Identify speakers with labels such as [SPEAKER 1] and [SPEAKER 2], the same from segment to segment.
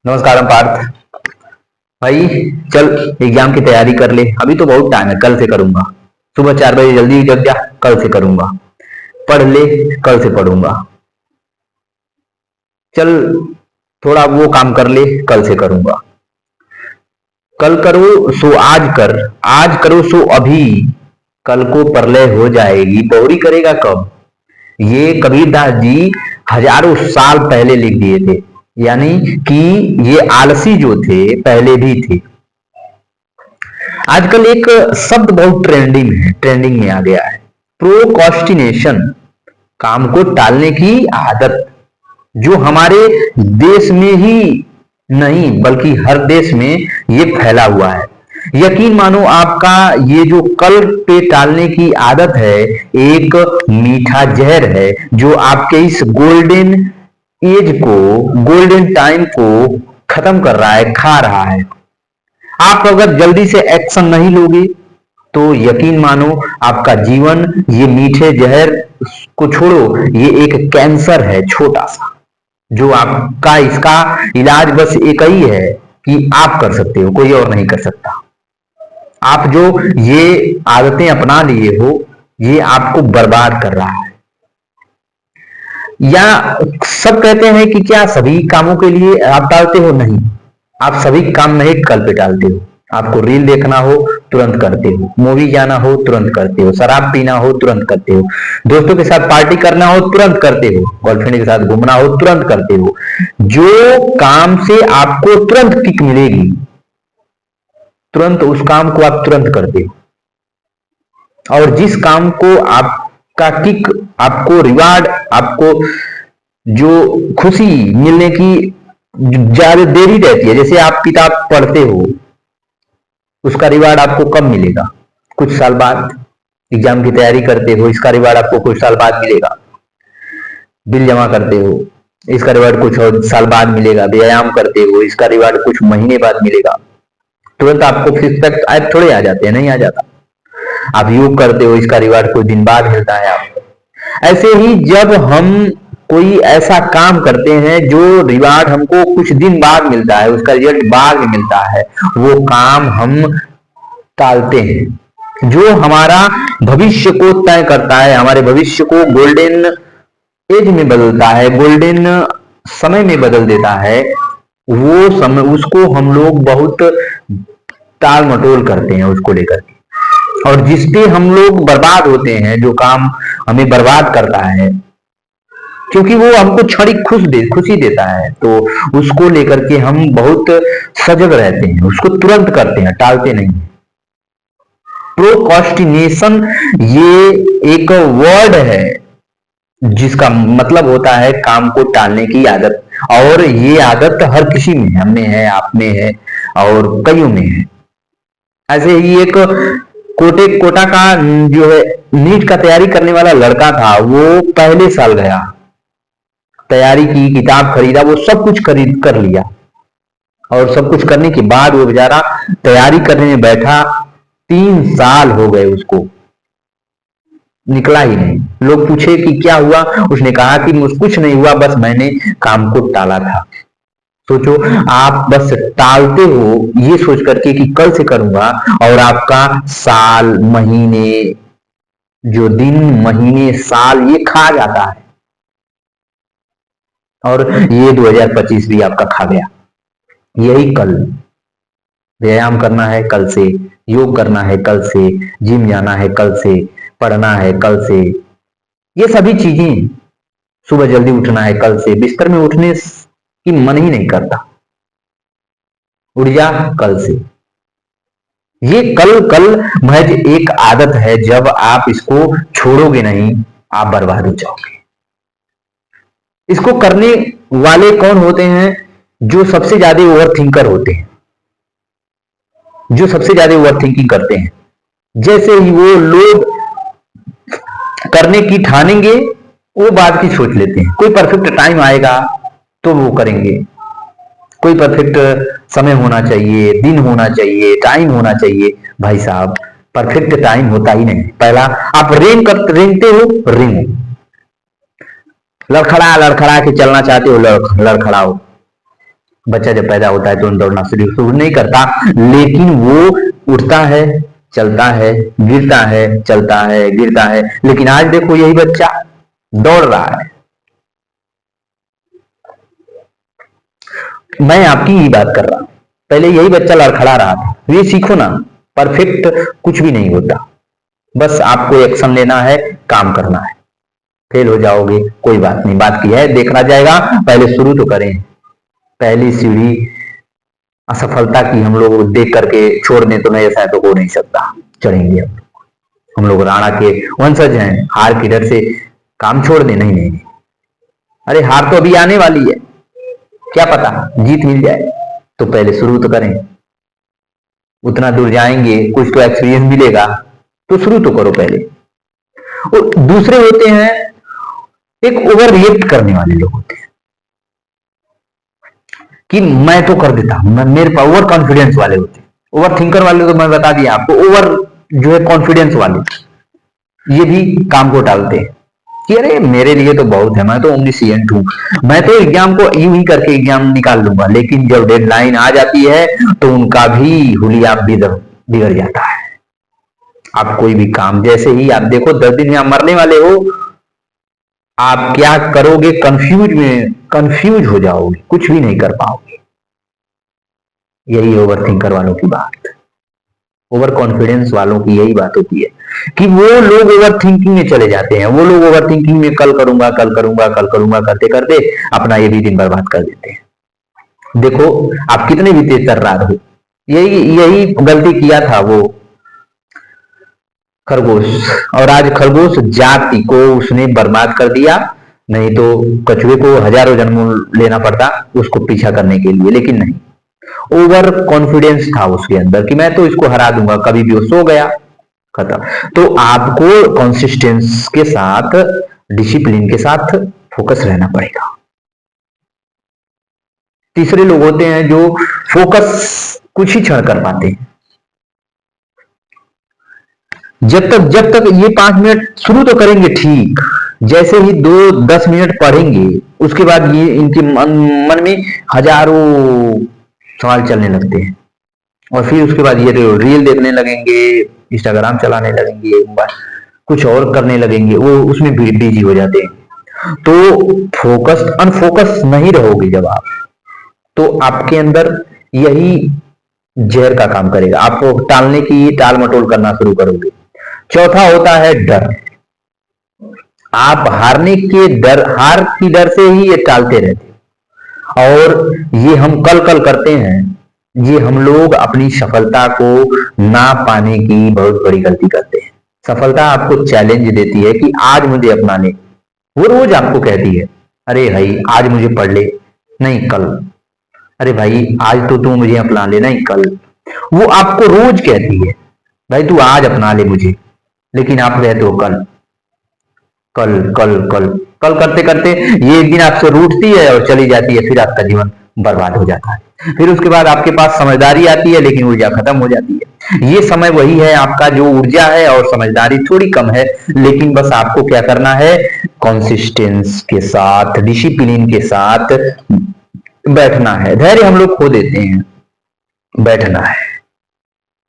[SPEAKER 1] नमस्कार पार्थ भाई। चल एग्जाम की तैयारी कर ले, अभी तो बहुत टाइम है, कल से करूंगा। सुबह 4 बजे जल्दी जग जा, कल से करूंगा। पढ़ ले, कल से पढ़ूंगा। चल थोड़ा वो काम कर ले, कल से करूंगा। कल करो सो आज कर, आज करो सो अभी, कल को प्रलय हो जाएगी बहुरी करेगा कब। ये कबीरदास जी हजारों साल पहले लिख दिए थे। यानी कि ये आलसी जो थे पहले भी थे। आजकल एक शब्द बहुत ट्रेंडिंग में आ गया है, प्रोकॉस्टिनेशन। काम को टालने की आदत, जो हमारे देश में ही नहीं बल्कि हर देश में ये फैला हुआ है। यकीन मानो आपका ये जो कल पे टालने की आदत है, एक मीठा जहर है जो आपके इस गोल्डन एज को, गोल्डन टाइम को खत्म कर रहा है, खा रहा है। आप अगर जल्दी से एक्शन नहीं लोगे तो यकीन मानो आपका जीवन ये मीठे जहर को छोड़ो, ये एक कैंसर है छोटा सा, जो आपका इसका इलाज बस एक ही है कि आप कर सकते हो, कोई और नहीं कर सकता। आप जो ये आदतें अपना लिए हो, ये आपको बर्बाद कर रहा है। या सब कहते हैं कि क्या सभी कामों के लिए आप टालते हो? नहीं, आप सभी काम नहीं कल पे टालते हो। आपको रील देखना हो तुरंत करते हो, मूवी जाना हो तुरंत करते हो, शराब पीना हो तुरंत करते हो, दोस्तों के साथ पार्टी करना हो तुरंत करते हो, गर्लफ्रेंड के साथ घूमना हो तुरंत करते हो। जो काम से आपको तुरंत किक मिलेगी, तुरंत उस काम को आप तुरंत करते हो। और जिस काम को आपका किक, आपको रिवार्ड, आपको जो खुशी मिलने की ज्यादा देरी रहती है, जैसे आप किताब पढ़ते हो, उसका रिवार्ड आपको कब मिलेगा? कुछ साल बाद। एग्जाम की तैयारी करते हो, इसका रिवार्ड आपको कुछ साल बाद मिलेगा। बिल जमा करते हो, इसका रिवार्ड कुछ और साल बाद मिलेगा। व्यायाम करते हो, इसका रिवार्ड कुछ महीने बाद मिलेगा। तुरंत आपको सिक्स पैक ऐप थोड़े आ जाते हैं, नहीं आ जाता। आप योग करते हो, इसका रिवार्ड कुछ दिन बाद मिलता है आपको। ऐसे ही जब हम कोई ऐसा काम करते हैं जो रिवार्ड हमको कुछ दिन बाद मिलता है, उसका रिजल्ट बाद में मिलता है, वो काम हम टालते हैं। जो हमारा भविष्य को तय करता है, हमारे भविष्य को गोल्डन एज में बदलता है, गोल्डन समय में बदल देता है, वो समय उसको हम लोग बहुत टाल मटोल करते हैं उसको लेकर के। और जिसपे हम लोग बर्बाद होते हैं, जो काम हमें बर्बाद करता है, क्योंकि वो हमको क्षणिक खुशी देता है, तो उसको लेकर के हम बहुत सजग रहते हैं, उसको तुरंत करते हैं, टालते नहीं। प्रोकॉस्टिनेशन ये एक वर्ड है जिसका मतलब होता है काम को टालने की आदत। और ये आदत हर किसी में है, हम में है, आप में है, और कईयों में है। ऐसे ही एक कोटा का जो है नीट का तैयारी करने वाला लड़का था, वो पहले साल गया, तैयारी की, किताब खरीदा, वो सब कुछ खरीद कर लिया, और सब कुछ करने के बाद वो बेचारा तैयारी करने में बैठा, 3 साल हो गए उसको, निकला ही नहीं। लोग पूछे कि क्या हुआ, उसने कहा कि मुझ कुछ नहीं हुआ, बस मैंने काम को टाला था। सोचो, आप बस टालते हो ये सोच करके कि कल से करूंगा, और आपका साल, महीने, जो दिन, महीने, साल ये खा जाता है। और ये 2025 भी आपका खा गया। यही कल, व्यायाम करना है कल से, योग करना है कल से, जिम जाना है कल से, पढ़ना है कल से, ये सभी चीजें, सुबह जल्दी उठना है कल से, बिस्तर में उठने की मन ही नहीं करता, उठ जा कल से। ये कल कल महज एक आदत है, जब आप इसको छोड़ोगे नहीं, आप बर्बाद हो जाओगे। इसको करने वाले कौन होते हैं? जो सबसे ज्यादा ओवर थिंकर होते हैं, जो सबसे ज्यादा ओवर थिंकिंग करते हैं। जैसे ही वो लोग करने की ठानेंगे, वो बात की सोच लेते हैं। कोई परफेक्ट टाइम आएगा तो वो करेंगे, कोई परफेक्ट समय होना चाहिए, दिन होना चाहिए, टाइम होना चाहिए। भाई साहब, परफेक्ट टाइम होता ही नहीं। पहला आप रेंगते हो, रेंगो, लड़खड़ा लड़खड़ा के चलना चाहते हो, लड़खड़ाओ, बच्चा जब पैदा होता है तो दौड़ना शुरू नहीं करता, लेकिन वो उठता है, चलता है, गिरता है, चलता है, गिरता है। लेकिन आज देखो यही बच्चा दौड़ रहा है। मैं आपकी ही बात कर रहा हूं, पहले यही बच्चा लड़खड़ा रहा था। ये सीखो ना, परफेक्ट कुछ भी नहीं होता, बस आपको एक्शन लेना है, काम करना है। फेल हो जाओगे कोई बात नहीं, बात की है, देखना जाएगा, पहले शुरू तो करें। पहली सीढ़ी असफलता की हम लोग देख करके छोड़ दें तो नहीं, ऐसा तो हो नहीं सकता, चढ़ेंगे हम लोग राणा के वंशज हैं, हार की डर से काम छोड़ दें? नहीं नहीं नहीं, अरे हार तो अभी आने वाली है, क्या पता जीत मिल जाए, तो पहले शुरू तो करें। उतना दूर जाएंगे, कुछ तो एक्सपीरियंस मिलेगा, तो शुरू तो करो पहले। और दूसरे होते हैं एक ओवर रिएक्ट करने वाले लोग होते हैं कि मैं तो कर देता हूं, मेरे पास ओवर कॉन्फिडेंस वाले होते हैं। ओवर थिंकर वाले तो मैं बता दिया आपको, ओवर जो है कॉन्फिडेंस वाले ये भी काम को टालते हैं कि अरे मेरे लिए तो बहुत है, मैं तो ओमनिसिएंट हूं, मैं तो एग्जाम को यूं ही करके एग्जाम निकाल लूंगा। लेकिन जब डेडलाइन आ जाती है तो उनका भी हुलिया बिगड़ जाता है। आप कोई भी काम, जैसे ही आप देखो 10 दिन में आप मरने वाले हो, आप क्या करोगे? कंफ्यूज हो जाओगे, कुछ भी नहीं कर पाओगे। यही ओवर थिंकर वालों की बात, ओवर कॉन्फिडेंस वालों की यही बात होती है कि वो लोग ओवर थिंकिंग में चले जाते हैं। वो लोग ओवर थिंकिंग में कल करूंगा, कल करूंगा, कल करूंगा करते करते अपना ये भी दिन बर्बाद कर देते हैं। देखो आप कितने भी तेज तर्रार हो, यही यही गलती किया था वो खरगोश, और आज खरगोश जाति को उसने बर्बाद कर दिया। नहीं तो कछुए को हजारों जन्म लेना पड़ता उसको पीछा करने के लिए, लेकिन नहीं, ओवर कॉन्फिडेंस था उसके अंदर कि मैं तो इसको हरा दूंगा, कभी भी वो सो गया, खत्म। तो आपको कंसिस्टेंस के साथ, डिसिप्लिन के साथ फोकस रहना पड़ेगा। तीसरे लोग होते हैं जो फोकस कुछ ही क्षण कर पाते हैं। जब तक ये 5 मिनट शुरू तो करेंगे ठीक, जैसे ही 2-10 मिनट पढ़ेंगे उसके बाद ये इनके मन में हजारों सवाल चलने लगते हैं, और फिर उसके बाद ये रील देखने लगेंगे, इंस्टाग्राम चलाने लगेंगे, कुछ और करने लगेंगे, वो उसमें बिजी हो जाते हैं। तो फोकस अनफोकस नहीं रहोगे जब आप, तो आपके अंदर यही जहर का काम करेगा, आपको टालने की टाल मटोल करना शुरू करोगे। चौथा होता है डर। आप हार की डर से ही ये टालते रहते, और ये हम कल करते हैं। ये हम लोग अपनी सफलता को ना पाने की बहुत बड़ी गलती करते हैं। सफलता आपको चैलेंज देती है कि आज मुझे अपना ले, वो रोज आपको कहती है अरे भाई आज मुझे पढ़ ले, नहीं कल, अरे भाई आज तो तू मुझे अपना ले, नहीं कल। वो आपको रोज कहती है भाई तू आज अपना ले मुझे, लेकिन आप कहते हो कल कल कल कल कल करते करते ये एक दिन आपसे रूठती है और चली जाती है, फिर आपका जीवन बर्बाद हो जाता है। फिर उसके बाद आपके पास समझदारी आती है, लेकिन ऊर्जा खत्म हो जाती है। ये समय वही है आपका जो ऊर्जा है और समझदारी थोड़ी कम है, लेकिन बस आपको क्या करना है? कंसिस्टेंस के साथ, डिसिप्लिन के साथ बैठना है। धैर्य हम लोग खो देते हैं, बैठना है,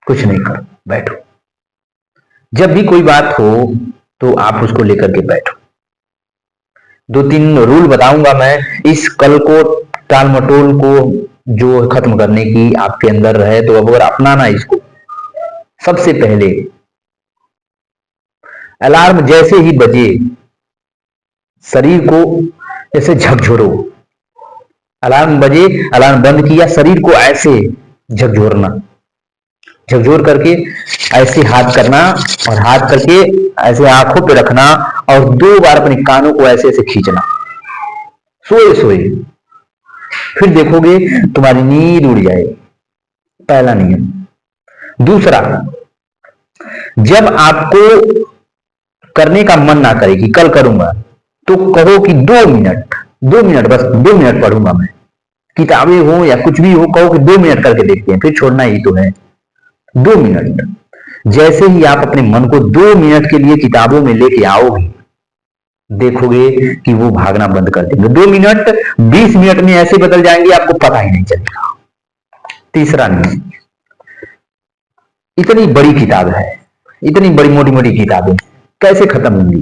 [SPEAKER 1] कुछ नहीं करो, बैठो। जब भी कोई बात हो तो आप उसको लेकर के बैठो। 2-3 रूल बताऊंगा मैं, इस कल को टाल मटोल को जो खत्म करने की आपके अंदर रहे तो अब अगर अपनाना इसको, सबसे पहले अलार्म जैसे ही बजे शरीर को ऐसे झकझोरो। अलार्म बजे, अलार्म बंद किया, शरीर को ऐसे झकझोरना, झकझोर करके ऐसे हाथ करना, और हाथ करके ऐसे आंखों पे रखना, और 2 बार अपने कानों को ऐसे ऐसे खींचना, सोए सोए। फिर देखोगे तुम्हारी नींद उड़ जाएगी। पहला नियम। दूसरा, जब आपको करने का मन ना करे कि कल करूंगा, तो कहो कि 2 मिनट, 2 मिनट, बस 2 मिनट पढ़ूंगा मैं, किताबें हो या कुछ भी हो, कहो कि 2 मिनट करके देखते हैं, फिर छोड़ना ही तो है। 2 मिनट। जैसे ही आप अपने मन को 2 मिनट के लिए किताबों में लेके आओगे, देखोगे कि वो भागना बंद कर देंगे। 2 मिनट 20 मिनट में ऐसे बदल जाएंगे आपको पता ही नहीं चलेगा। तीसरा नियम, इतनी बड़ी किताब है, इतनी बड़ी मोटी मोटी किताबें कैसे खत्म होंगी?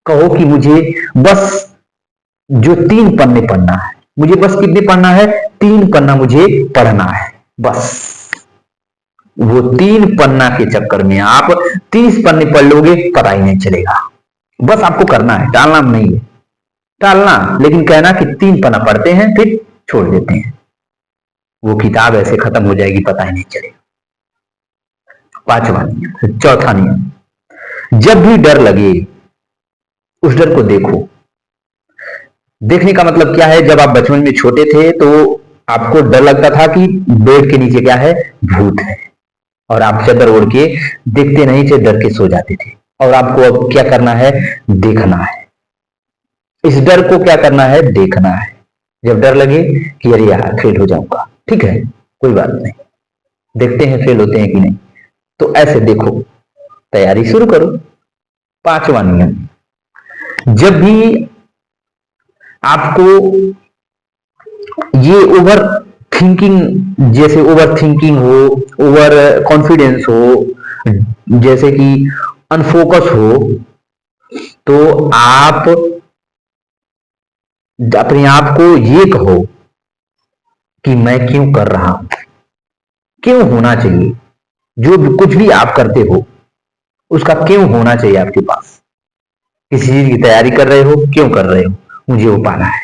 [SPEAKER 1] कहो कि मुझे बस जो 3 पन्ने पढ़ना है, मुझे बस कितने पढ़ना है? 3 पन्ना मुझे पढ़ना है बस। वो 3 पन्ना के चक्कर में आप 30 पन्ने पढ़ लोगे, पता ही नहीं चलेगा। बस आपको करना है, टालना नहीं है, टालना लेकिन कहना कि 3 पन्ना पढ़ते हैं फिर छोड़ देते हैं। वो किताब ऐसे खत्म हो जाएगी, पता ही नहीं चलेगा। पांचवा नियम, चौथा नियम, जब भी डर लगे उस डर को देखो। देखने का मतलब क्या है? जब आप बचपन में छोटे थे तो आपको डर लगता था कि बेड के नीचे क्या है? भूत है, और आप चादर ओढ़ के देखते नहीं थे, डर के सो जाते थे। और आपको अब क्या करना है? देखना है। इस डर को क्या करना है? देखना है। जब डर लगे कि अरे यार फेल हो जाऊंगा, ठीक है कोई बात नहीं, देखते हैं फेल होते हैं कि नहीं, तो ऐसे देखो, तैयारी शुरू करो। पांचवा नियम, जब भी आपको ये ओवर थिंकिंग, जैसे ओवर थिंकिंग हो, ओवर कॉन्फिडेंस हो, जैसे कि अनफोकस हो, तो आप अपने आप को ये कहो कि मैं क्यों कर रहा हूं, क्यों होना चाहिए। जो भी कुछ भी आप करते हो उसका क्यों होना चाहिए आपके पास। किसी चीज की तैयारी कर रहे हो, क्यों कर रहे हो? मुझे वो पाना है,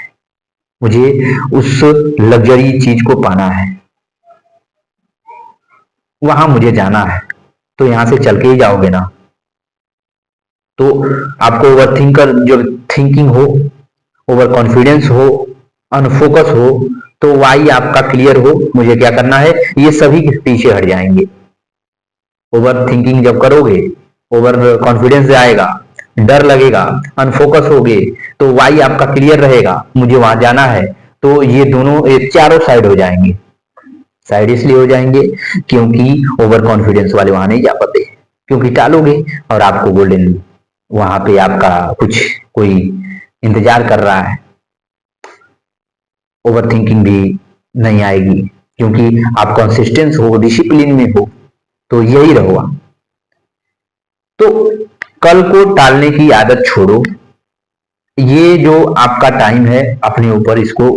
[SPEAKER 1] मुझे उस लग्जरी चीज को पाना है, वहां मुझे जाना है। तो यहां से चल के ही जाओगे ना। तो आपको ओवर थिंकर जो थिंकिंग हो, ओवर कॉन्फिडेंस हो, अनफोकस हो, तो वाई आपका क्लियर हो, मुझे क्या करना है, ये सभी पीछे हट जाएंगे। ओवर थिंकिंग जब करोगे, ओवर कॉन्फिडेंस आएगा, डर लगेगा, अनफोकस होगे, तो वाई आपका क्लियर रहेगा, मुझे वहां जाना है। तो ये दोनों, ये चारों साइड हो जाएंगे। साइड इसलिए हो जाएंगे क्योंकि ओवर कॉन्फिडेंस वाले वहां नहीं जा पाते, क्योंकि टालोगे और आपको गोल्डन वहां पे आपका कुछ कोई इंतजार कर रहा है। ओवर थिंकिंग भी नहीं आएगी क्योंकि आप कंसिस्टेंस हो, डिसिप्लिन में हो, तो यही रहोगा। तो कल को टालने की आदत छोड़ो। ये जो आपका टाइम है अपने ऊपर, इसको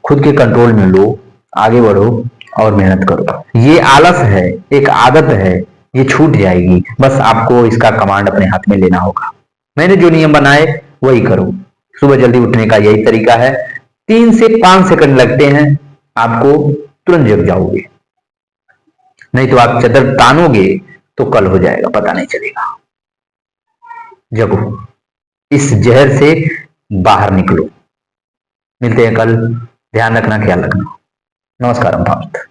[SPEAKER 1] खुद के कंट्रोल में लो, आगे बढ़ो और मेहनत करो। ये आलस है, एक आदत है, ये छूट जाएगी। बस आपको इसका कमांड अपने हाथ में लेना होगा। मैंने जो नियम बनाए वही करो। सुबह जल्दी उठने का यही तरीका है। 3 से 5 सेकंड लगते हैं, आपको तुरंत जग जाओगे। नहीं तो आप चदर तानोगे तो कल हो जाएगा, पता नहीं चलेगा। जगो, इस जहर से बाहर निकलो। मिलते हैं कल। ध्यान रखना, ख्याल रखना। नमस्कार भारत।